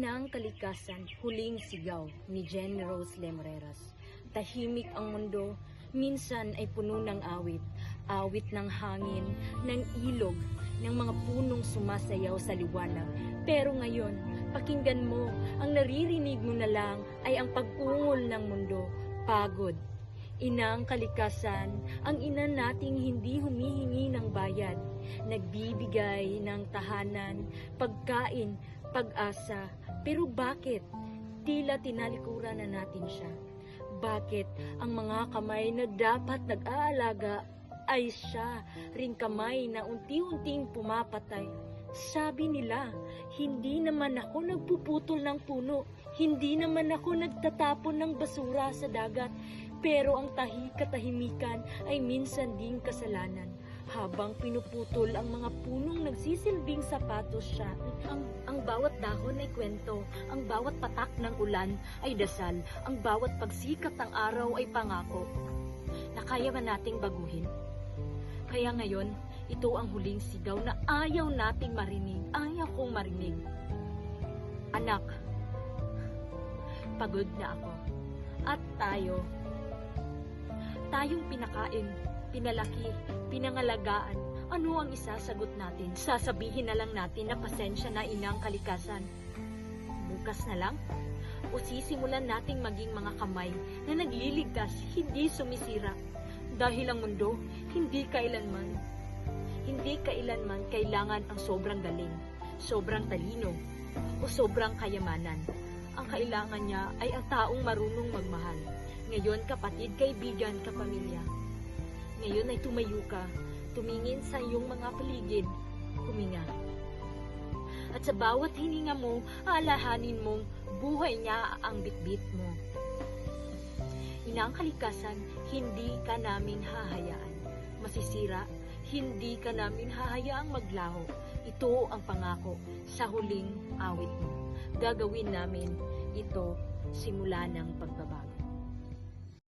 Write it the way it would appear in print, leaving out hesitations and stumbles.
Inang Kalikasan, Huling Sigaw ni Jen Rose Lemreras. Tahimik ang mundo, minsan ay puno ng awit. Awit ng hangin, ng ilog, ng mga punong sumasayaw sa liwanag. Pero ngayon, pakinggan mo, ang naririnig mo na lang ay ang pag-ungol ng mundo, pagod. Inang Kalikasan, ang ina nating hindi humihingi ng bayad, nagbibigay ng tahanan, pagkain, pag-asa. Pero bakit? Tila tinalikuran na natin siya. Bakit ang mga kamay na dapat nag-aalaga ay siya ring kamay na unti-unting pumapatay? Sabi nila, hindi naman ako nagpuputol ng puno, hindi naman ako nagtatapon ng basura sa dagat, pero ang katahimikan ay minsan ding kasalanan. Habang pinuputol ang mga punong nagsisilbing sapatos siya, ang bawat dahon ay kwento, ang bawat patak ng ulan ay dasal, ang bawat pagsikat ng araw ay pangako na kaya ba nating baguhin? Kaya ngayon, ito ang huling sigaw na ayaw nating marinig, ayaw kong marinig. Anak, pagod na ako. At tayong pinakain, pinalaki, pinangalagaan, ano ang isasagot natin? Sasabihin na lang natin na pasensya na Inang Kalikasan. Bukas na lang? O sisimulan nating maging mga kamay na nagliligtas, hindi sumisira? Dahil ang mundo, hindi kailanman kailangan ang sobrang galing, sobrang talino, o sobrang kayamanan. Ang kailangan niya ay ang taong marunong magmahal. Ngayon, kapatid, kaibigan, kapamilya. Ngayon ay tumayo ka, tumingin sa iyong mga paligid, huminga. At sa bawat hininga mo, aalahanin mong buhay niya ang bitbit mo. Inang Kalikasan, hindi ka namin hahayaan masisira, hindi ka namin hahayaang maglaho. Ito ang pangako sa huling awit mo. Gagawin namin ito simula ng pagbabago.